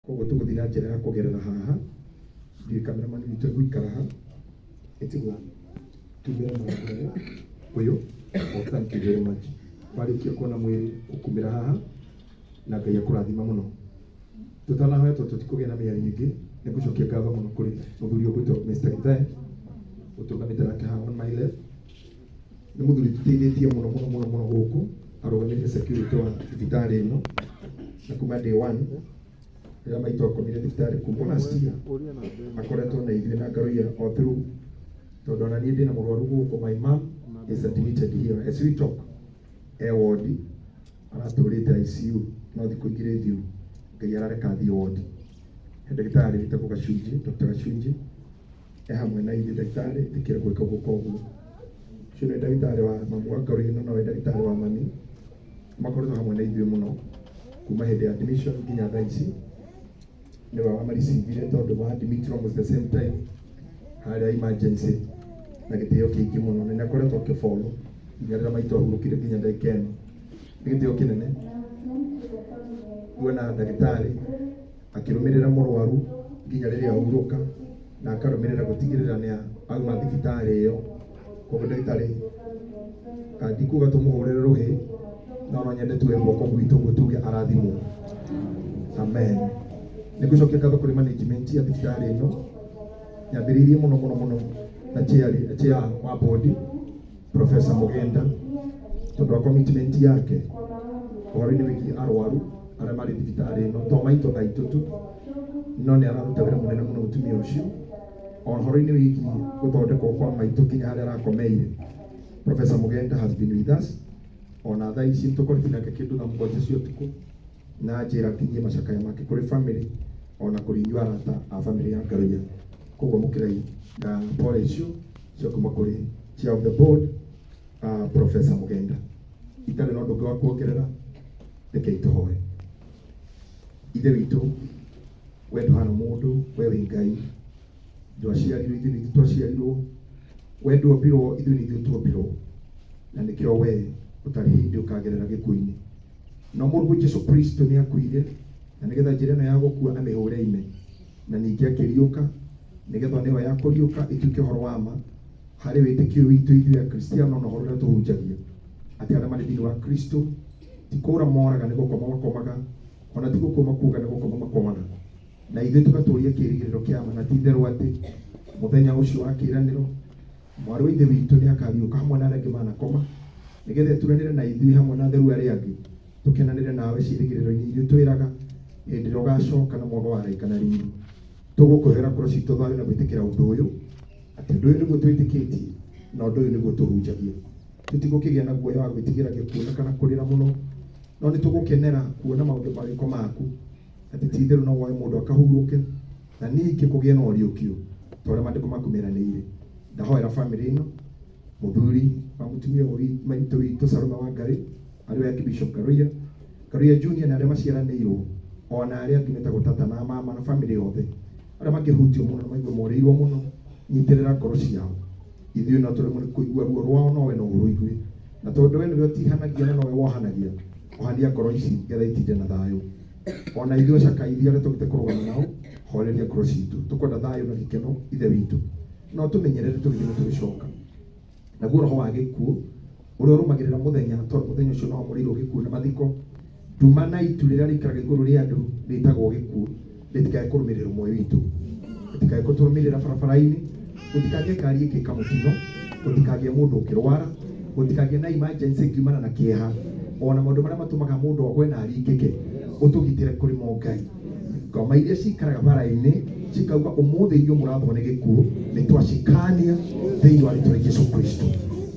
Koguo tuguthii na njira ya kugerera haha ndi cameraman witu gwikara ha etigo tumira mwere uyu thank you very much warikia kuona mwiri ukumira haha na Ngai akurathima muno tutanahoya tutikugia na miari nyingi nigucokia ngatho muno kuri muthuri ugwitwo Mr. Githae utugamite nake haha on my left ni muthuri tutithitie muno guku arugamite security wa thibitari ino na kuma day 1 ya maitwa komire thibitari kumbona stia akoretwo na ithuĩ na Ngaruiya o through tondu ona niĩ ndĩna mũrwaru gũkũ. My mom is admitted here as we talk ward aratũrĩte ICU no thikũ igĩrĩ thiũ Ngai arareka athiĩ ward. Ndagĩtarĩ wĩtagwo Gachunji, Dr. Gachunji hamwe na ithuĩ ndagĩtarĩ thikĩra gwĩka gũka ũguo. Ũcio nĩ ndagĩtarĩ wa mamu wa Ngaruiya no nawe ndagĩtarĩ wa mami makoretwo hamwe na ithuĩ mũno kuma hĩndĩ ya admission nginya thaa ici nĩ wa maricivire tondu wa admit almost the same time harĩa emergency na gĩtĩo kĩingĩ mũno na nĩakoretwo akĩfollow nginya rĩrĩa maitũ ahurũkire nginya ndagĩka ĩno. Nĩ gĩtĩo kĩnene kuona ndagĩtarĩ akĩrũmĩrĩra mũrwaru nginya rĩrĩa ahurũka na akarũmĩrĩra gũtigĩrĩra nĩ auma thibitarĩ ĩyo. Koguo ndagĩtarĩ ndikuga tũmũhũrĩre rũhĩ no nyende tuwe guoko gwitũ guo tuge arathimwo. Amen. Nigucokia ngatho kuri management ya thibitari ino nyambĩrĩirie mũno na chair wa board Professor Mugenda tondu wa commitment yake ũhoro-inĩ wĩgiĩ arwaru arĩa marĩ thibitari ino to maitũ aitũ tu no nĩ araruta wĩra mũnene mũno mũtumia ũcio ũhoro-inĩ wĩgiĩ gũthondekwo kwa maitũ nginya harĩa arakomeire. Professor Mugenda has been with us ona thaa ici tũkoretwo nake kĩndũ na mũgwanja cia ũtukũ na njĩra nginyie macakaya make kũrĩ family ona kũrĩ inyuĩ arata a family ya Ngaruiya. Koguo mũkĩrai na pole icio cia kuma kũrĩ chair of the board Professor Mugenda. Itarĩ na ũndũ ũngĩ wa kuongerera rekei tũhoe. Ithe witũ we ndũhana mũndũ, we wĩ Ngai, ndwaciarirwo ithuĩ nĩ twaciarirwo, we nduombirwo ithuĩ nĩ ithuĩ tuombirwo na nĩkĩo we ũtarĩ hĩndĩ ũkagerera gĩkuũ-inĩ. No mũrũ Jesũ Kristo nĩ akuire na nĩgetha njĩra ĩno ya gũkua amĩhũre ime na ningĩ akĩriũka nĩgetha nĩyo ya kũriũka ĩtuĩke ũhoro wa ma harĩ wĩtĩkio witũ ithuĩ akristiano na ũhoro ũrĩa tũhunjagia atĩ arĩa marĩ thĩinĩ wa Kristo ti kũũra moraga nĩ gũkoma makomaga ona ti gũkoma kuuga nĩ gũkoma makomaga na ithuĩ tũgatũũria kĩĩrĩgĩrĩro kĩa ma na ti itherũ atĩ mũthenya ũcio wa kĩĩranĩro mwarĩ wa ithe witũ nĩ akariũka hamwe na arĩa angĩ manakoma nĩgetha turanĩre na ithuĩ hamwe na atheru arĩa angĩ tukenanĩre nawe ciĩrĩgĩrĩro-inĩ ithuĩ twĩraga hĩndĩ ĩrĩa ũgacoka na mwago wa araika na riiri tũgũkũhera ngoro citũ thayũ na gwĩtĩkĩra ũndũ ũyũ atĩ ũndũ ũyũ nĩguo twĩtĩkĩtie na ũndũ ũyũ nĩguo tũhunjagia. Tũtigũkĩgĩa na guoya wa gwĩtigĩra gĩkuũ kana kũrĩra mũno no nĩ tũgũkenera kuona maũndũ marĩkũ maku atĩ ti itherũ no woe mũndũ akahurũke na ningĩ kũgĩe na ũriũkio ta ũrĩa maandĩko maku meranĩire. Ndahoera family ĩno mũthuri wa mũtumia maitũ witũ Salome Wangari arĩ we Bishop Ngaruiya Junior na arĩa maciaranĩirwo ona arĩa angĩ metagwo tata na mama na family yothe arĩa makĩhutio mũno na maigua morĩirwo mũno nyitĩrĩra ngoro ciao. Ithuĩ no tũremwo nĩ kũigua ruo rwao no we no ũrũigue na tondũ we nĩwe ũtihanagia na nowe wohanagia ohania ngoro ici getha itinde na thayũ. Ona ithuĩ cakaithia arĩa tũgĩte kũrũgama nao horeria ngoro citũ tũkwenda thayũ na gĩkeno ithe witũ no tũmenyerere tũgĩthiĩ tũgĩcoka. Naguo roho wa gĩkuũ ũrĩa ũrũmagĩrĩra mũthenya tondũ mũthenya ũcio no mũrĩirwo gĩkuũ na mathiko nduma na itu rĩrĩa rĩikaraga igũrũ rĩa andũ rĩtagwo gĩkuũ rĩtikae kũrũmĩrĩra muoyo witũ, rĩtikae kũtũrũmĩrĩra barabara-inĩ, gũtikagĩe ngari ĩgĩka mũtino, gũtikagĩe mũndũ ũkĩrwara, gũtikagĩe na emergency ngiumana na kĩeha ona maũndũ marĩa matũmaga mũndũ agwe na aringĩke ũtũgitĩre kũrĩ mo Ngai. Ngoma iria cikaraga bara-inĩ cikauga ũmũthĩ inyuĩ mũrathwo nĩ gĩkuũ nĩ twacikania thĩinĩ wa rĩĩtwa rĩa Jesũ Kristo.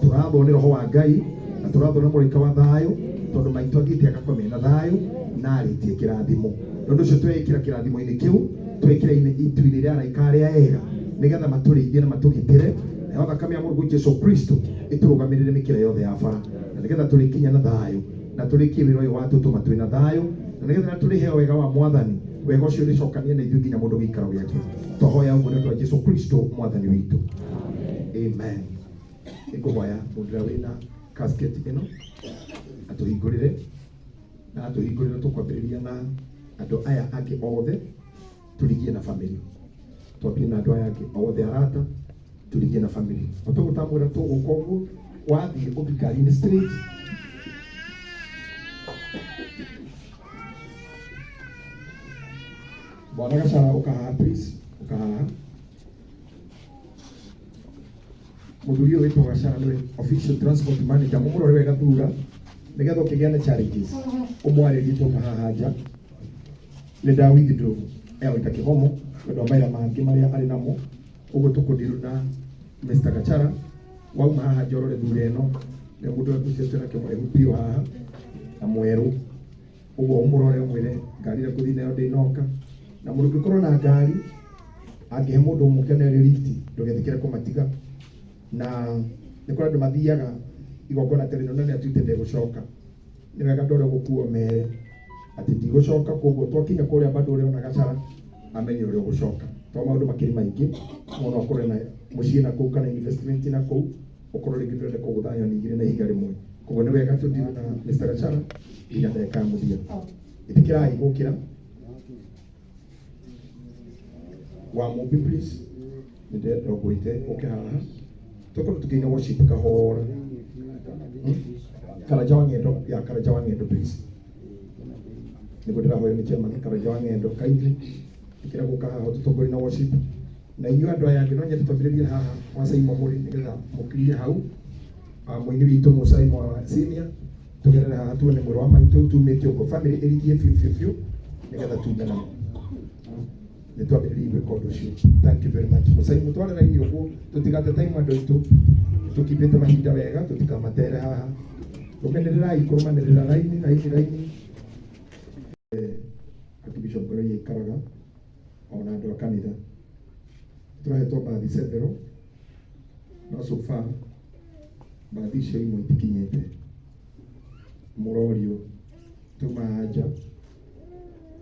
Tũrathwo nĩ roho wa Ngai na tũrathwo nĩ mũraika wa thayũ tondũ maitũ athiĩte agakome na thayũ na arĩtie kĩrathimo. Nĩ ũndũ ũcio twekĩra kĩrathimo-inĩ kĩu twekĩra itu-inĩ rĩa araika arĩa ega nĩgetha matũrĩithie na matũgitĩre nayo thakame ya mũrũ Jesũ Kristo ĩtũrũgamĩrĩre mĩkĩra yothe ya bara na nĩgetha tũrĩkinya na thayũ na tũrĩkie wĩra ũyũ watũtũma twĩ na thayũ na nĩgetha tũrĩheo wega wa Mwathani wega ũcio ũrĩcokania na ithuĩ nginya mũndũ gĩikaro gĩake. Tũhoya ũguo nĩ ũndũ wa Jesũ Kristo Mwathani witũ. Amen. Nĩngũhoya mũndũ ũrĩa wĩna casket ĩno atũhingũrĩre na tũkwambĩrĩria na andũ aya angĩ othe tũrigie na family, twambie na andũ aya angĩ othe arata tũrigie na family. Otũgũtamwĩra tũgũka ũguo, wathiĩ ũthikarinĩ straight Bwana Gacara ũkahaha please, ũkahaha. Mũthuri ũyũ wĩtwo Gacara nĩwe official transport manager, mũmũrore wega thura nĩgetha ũkĩgĩa na challenges ũmwarĩrie tũma haha nja. Nĩndawithindwo ewĩta kĩgomo tondũ wa mawĩra mangĩ marĩa arĩ namo, ũguo tũkũndirũ na Mr. Gacara. Wauma haha njorore thura ĩno nĩ mũndũ ũcio nake mũrehu biũ haha na mwerũ, ũguo ũmũrore ũmwĩre ngari ĩrĩa ngũthiĩ nayo ndĩnoka. Na mũndũ ũngĩkorwo na ngari angĩhe mũndũ mũkenere lift ndũgethikĩre kũmatiga. Na nĩ kũrĩ andũ mathiaga igongona ta rĩno na nĩ atuĩte ndegũcoka, nĩ wega ndore gũkuo mere atĩ ndigũcoka, koguo twakinya kũrĩa bado ũrĩa ona Gacara amenye ũrĩa ũgũcoka. To maũndũ makĩrĩ maingĩ mũno ũkorwo na mũciĩ na kũu kana investment na kũu, ũkorwo rĩngĩ ndũrenda kũgũtha nyoni igĩrĩ na ihiga rĩmwe. Koguo nĩ wega tũthiĩ na Mr. Gacara nginya ndagĩka ya mũthia. Ĩtĩkĩrai gũkĩra wa mũmbi please, nĩndĩrenda ũgwĩte ũke haha tũkorwo tũkĩina worship kahora. Karanja wa Ng'endo, ya Karanja wa Ng'endo please, nĩguo ndĩrahoya nĩ chairman Karanja wa Ng'endo kindly ĩkĩra gũka haha tũtongorie na worship. Na inyuĩ andũ aya angĩ no nyende twambĩrĩrie haha Wacaimo mũrĩ nĩgetha mũkirie hau mũini witũ Mũcaimo wa senior, tũgerere haha tuone mwĩrĩ wa maitũ tumĩte ũguo family ĩrigie biũ nĩgetha tume namo nĩtwambĩrĩrie gwĩka ũndũ ũcio. Thank you very much. Mũcaimo twarĩ raini ũguo tũtigate time andũ aitũ, tũkipĩte mahinda wega tũtikamatere haha, rũmenĩrĩrai kũrũmanĩrĩra raini. Archbishop Ngoria ikaraga ona andũ a kanitha tũrahetwo mbathi cendero, no so far mbathi icio imwe itikinyĩte. Mũrorio tuma nja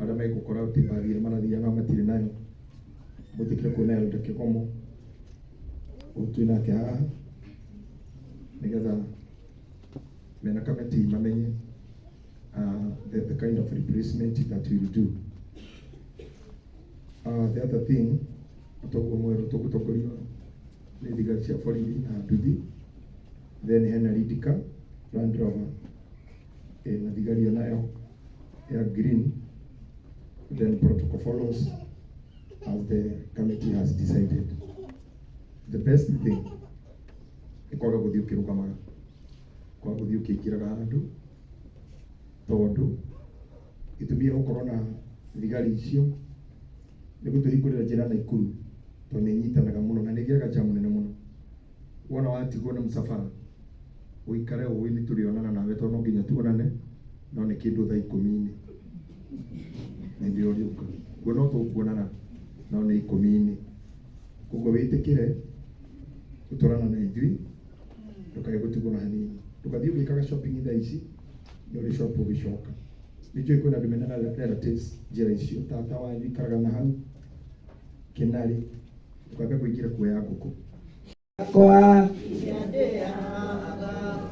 arĩa megũkora atĩ mbathi ĩrĩa marathiaga matirĩ nayo, mũtikĩre kuona Elda Kĩgomo ũtui nake haha nĩgetha mena kamati mamenye the kind of replacement that we will do. The other thing, ũtongo mwerũ tũgũtongorio nĩ thigari cia borithi na nduthi, then hena Ridika Land Rover na thigari yo nayo ya green, then protocol follows as the committee has decided. The best thing nĩ kwaga gũthiĩ ũkĩrũgamaga, kwaga gũthiĩ ũkĩingĩraga handũ, tondũ gĩtũmi gĩa gũkorwo na thigari icio nĩ gũtũhingũrĩra njĩra Naikuru, tondũ nĩ inyitanaga mũno na nĩ ĩgĩaga jam mũnene mũno. Wona watigwo nĩ mũcabara ũikare ũĩ nĩ tũrĩonana nawe tondũ no nginya tuonane, no nĩ kĩndũ thaa 10 nĩndĩ ũriũka guo no tũkuonana no nĩ 10. Koguo wĩtĩkĩre gũtwarana na ithuĩ, ndũkae gũtigwo na hanini, ndũgathiĩ ũgĩkaga shopping thaa ici nĩ ũrĩ shop ũgĩcoka. Nĩ njũĩ kwĩna andũ mena relatives njĩra icio, tata wanyu ikaraga na hau Kĩnarĩ, ndũkae kũingĩra kuoya ngũkũ kwa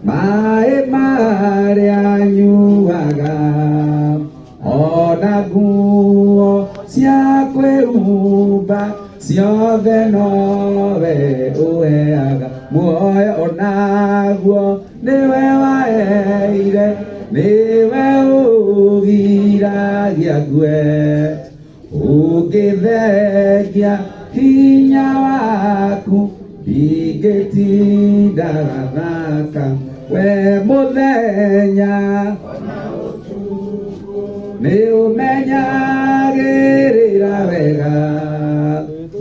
maĩ marĩa nyuaga ona nguo cia kwĩhumba ciothe nowe ũheaga, muoyo onaguo nĩwe waheire, nĩwe ũgiragia ngue, ũngĩthengia hinya waku ndingĩtinda gathaka, we mũthenya nĩ ũmenyagĩrĩra wega,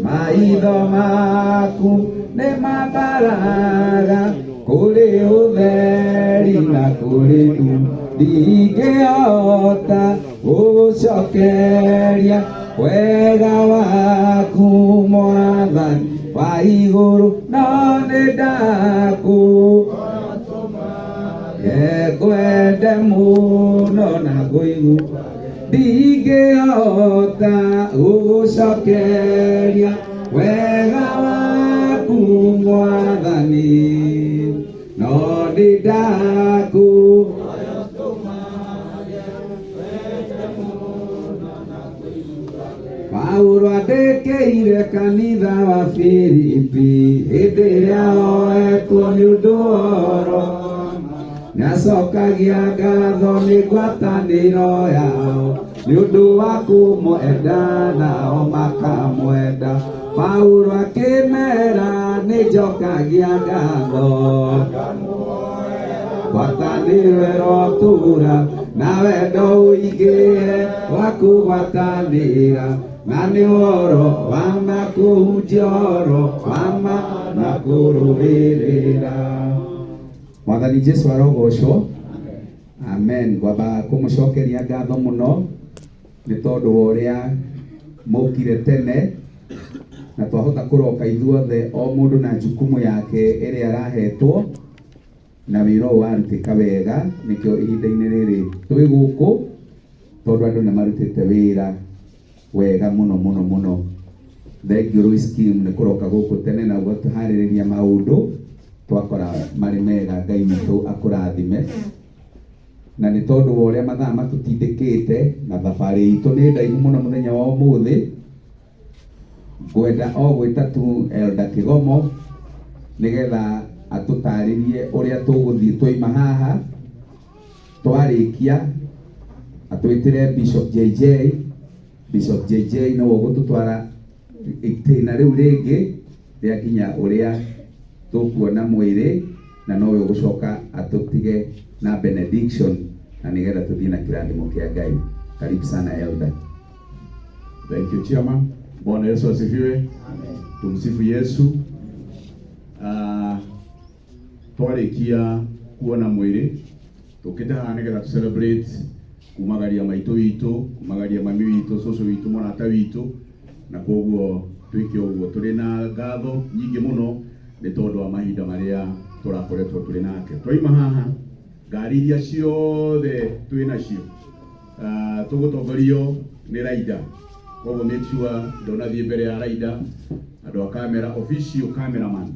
maitho maku nĩ mambaraga kũrĩ ũtheri na kũrĩ nduma, ndingĩhota gũgũcokeria wega waku Mwathani wa igũrũ, no nĩ ngwende mũno na ngũigua, ndingĩhota gũgũcokeria wega waku Mwathani, no nĩ Paulo andĩkĩire kanitha wa Filipi hĩndĩ ĩrĩa oetwo nĩ ũndũ wa ũhoro, nĩacokagia ngatho nĩ ngwatanĩro yao nĩ ũndũ wa kũmwenda, nao makamwenda. Paulo akĩmera nĩnjokagia ngatho, ngwatanĩro ĩrotũũra na wendo ũingĩhe wa kũgwatanĩra, na nĩ ũhoro wa ma kũhunjia ũhoro wa ma na kũrũmĩrĩra. Mwathani Jesu arogocwo. Amen. Ngwamba kũmũcokeria ngatho mũno nĩ tondũ wa ũrĩa mũkire tene na twahota kũroka ithuothe o mũndũ na jukumu yake ĩrĩa arahetwo, na wĩra ũyũ warutĩka wega. Nĩkĩo ihinda-inĩ rĩrĩ twĩ gũkũ, tondũ andũ nĩ marutĩte wĩra wega mũno mũno mũno. Thengiũ Lois Kim nĩ kũroka gũkũ tene na gũtũharĩrĩria maũndũ twakora marĩ mega. Ngai witũ akũrathime. Na nĩ tondũ wa ũrĩa mathaa matũtindĩkĩte na thabarĩ itũ nĩ ndaihu mũno mũthenya wa ũmũthĩ, ngwenda o gwĩta tu Elder Kĩgomo nĩgetha atũtarĩrie ũrĩa tũgũthiĩ twoima haha. Twarĩkia atwĩtĩre Bishop JJ. Bishop JJ nĩwe ũgũtũtwara itĩna rĩu rĩngĩ rĩa nginya ũrĩa tũkuona mwĩrĩ, na nowe ũgũcoka atũtige na benediction, na nĩgetha tũthiĩ na kĩrathimo kĩa Ngai. Karibu sana Elder. Thank you, Chairman. Bwana Yesu asifiwe. Amen. Tumsifu Yesu. Twarikia kuona mwĩrĩ tukĩte haha nĩgetha tu celebrate kumagaria maitũ witũ, kumagaria mami witũ, cũcũ witũ, mũrata witũ, na koguo twĩke ũguo tũrĩ na ngatho nyingĩ mũno nĩ tondũ wa mahinda marĩa tũrakoretwo tũrĩ nake. Twaima haha ngari iria ciothe twĩ nacio tũgũtongorio nĩ Raida. Koguo make sure ndonathiĩ mbere ya Raida, andũ a camera, official cameraman,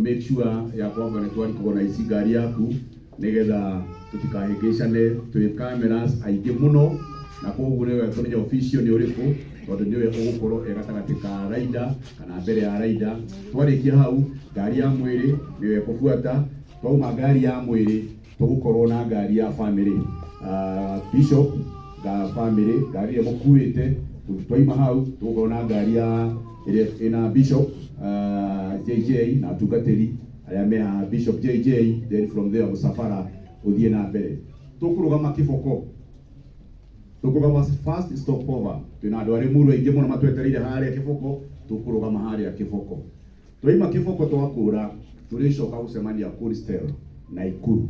make sure ya kwamba nĩ twarikagwo na ici ngari yaku nĩgetha tũtikahĩngĩcane twĩ cameras aingĩ mũno, na koguo nĩwe tũmenye official nĩ ũrĩkũ, tondũ nĩwe ũgũkorwo gatagatĩ ka Raida kana mbere ya Raida. Twarĩkia hau ngari ya mwĩrĩ nĩwe kũbuata. Twauma ngari ya mwĩrĩ tũgũkorwo na ngari ya family, Bishop ga family, ngari ya mũkuĩte. Twaima hau tũgũkorwo na ngari ya ĩna Bishop JJ na atungatĩri arĩa me haha, Bishop JJ, then from there mũsafara ũthiĩ na mbere. Tũkũrũgama Kĩboko, tũkũrũgama first stopover. Twĩna andũ arĩ mũru aingĩ mũno matwetereire harĩa Kĩboko, tũkũrũgama harĩa Kĩboko. Twaima Kĩboko twakũra tũrĩcoka gũcemania Coristel na Ikuru.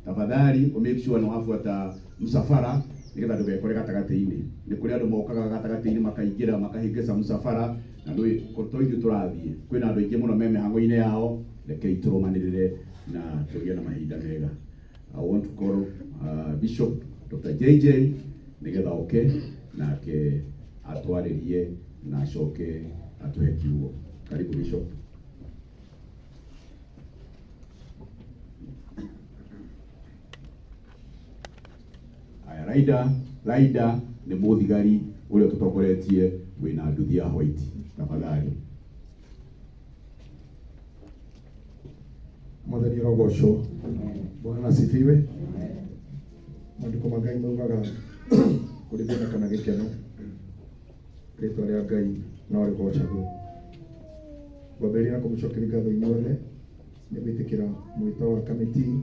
Tafadhali make sure nĩ wabuata mũsafara nĩgetha ndũgekore gatagatĩ-inĩ. Nĩ kũrĩ andũ mokaga gatagatĩ-inĩ makaingĩra makahĩngĩca mũsafara, na tũithuĩ tũrathiĩ. Kwĩna andũ aingĩ mũno me mĩhang'o-inĩ yao, rekei tũrũmanĩrĩre na tũgĩe na mahinda mega. I want to call Bishop Dr. JJ nĩgetha oke nake atwarĩrie na acoke atũhe kiugo. Karibu Bishop. Raida nĩ mũthigari ũrĩa tũtongoretie wĩna nduthi ya white. Tafadhali. Mwathani arogocwo. Bwana asifiwe. Maandĩko ma Ngai maugaga kũrĩ thĩna kana gĩkeno rĩĩtwa rĩa Ngai no rĩgocagwo. Ngwambĩrĩria na kũmũcokeria ngatho inyuothe nĩ gwĩtĩkĩra mwĩto wa kamĩtĩ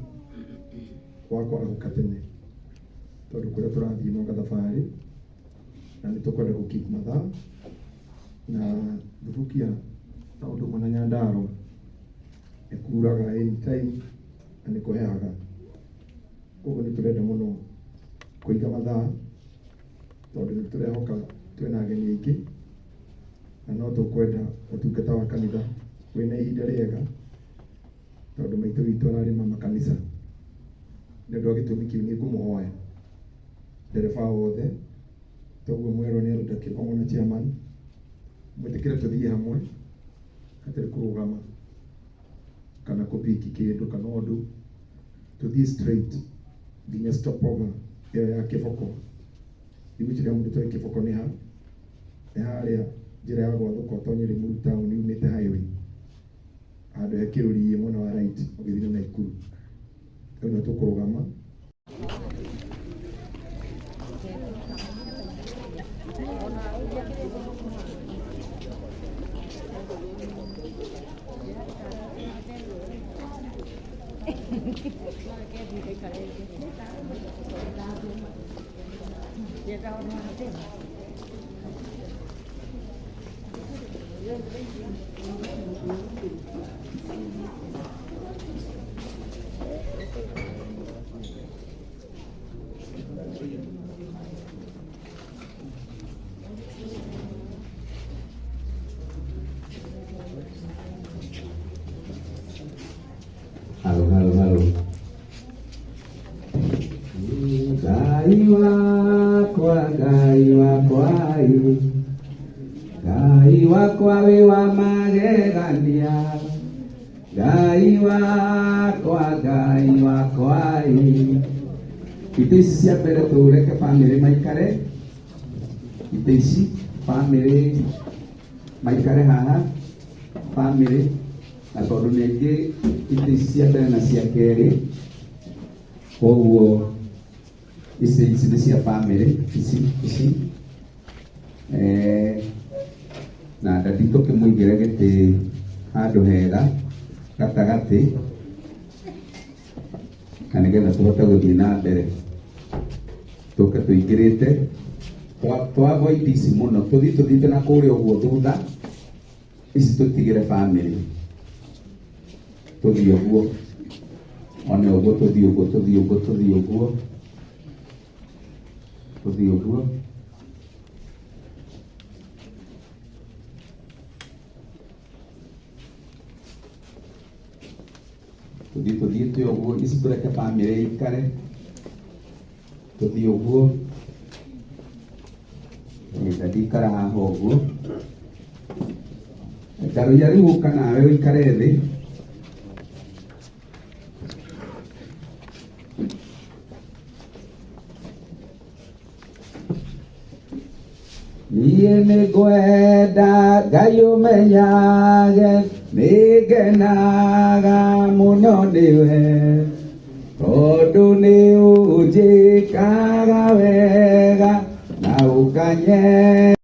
wakwa gũka tene, tondũ kũrĩa tũrathiĩ no gathabarĩ na nĩ tũkwenda gũkeep mathaa, na Thubukia na ũndũ ũmwe na Nyandarua nĩ kuraga anytime na nĩ kũheaga. Koguo nĩ tũrenda mũno kũiga mathaa tondũ nĩ tũrehoka twĩna ageni aingĩ, na no tũkwenda ũtungata wa kanitha wĩna ihinda rĩega, tondũ maitũ witũ ararĩma makanitha. Nĩ ũndũ wa gĩtũmi kĩu nĩ ngũmũhoya ndereba wothe, toguo mwerwo nĩ Elder Kĩgomo na chairman, mwĩtĩkĩre tũthiĩ hamwe hatarĩ kũrũgama kana kũpiki kĩndũ kana ũndũ, tũthiĩ straight nginya stopover ĩyo ya Kĩboko. Igũkĩrĩa mũndũ tũĩ Kĩboko nĩ ha, nĩ harĩa njĩra ya gwathũka ũtonyere Limuru town umĩte highway handũ he kĩrũri mwena wa right ũgĩthiĩ na Naikuru. Rĩu nĩ tũkũrũgama. Halo. Ngai wakwa wĩ wa magegania, Ngai wakwa itĩ ici cia mbere tũreke bamĩrĩ maikare, itĩ ici bamĩrĩ maikare haha bamĩrĩ, na tondũ nĩ aingĩ itĩ ici cia mbere na cia kerĩ, koguo ici nĩ cia bamĩrĩ ici na ndati tũkĩmũigĩre gĩtĩ handũ hega gatagatĩ, na nĩgetha tũhote gũthiĩ na mbere. Tũke tũingĩrĩte avoid ici mũno, tũthiĩte na kũrĩa ũguo thutha, ici tũtigĩre bamĩrĩ, tũthiĩ ũguo one ũguo, tũthiĩ ũguo tuthiĩte ũguo, ici tũreke bamĩrĩ ikare, tũthiĩ ũguo, ndikara haha ũguo, Ngarũiya rĩu ũka nawe ũikare thĩ. Niĩ nĩngwenda Ngai ũmenyage, nĩngenaga mũno nĩwe, tondũ nĩ ũnjĩkaga wega na ũkanye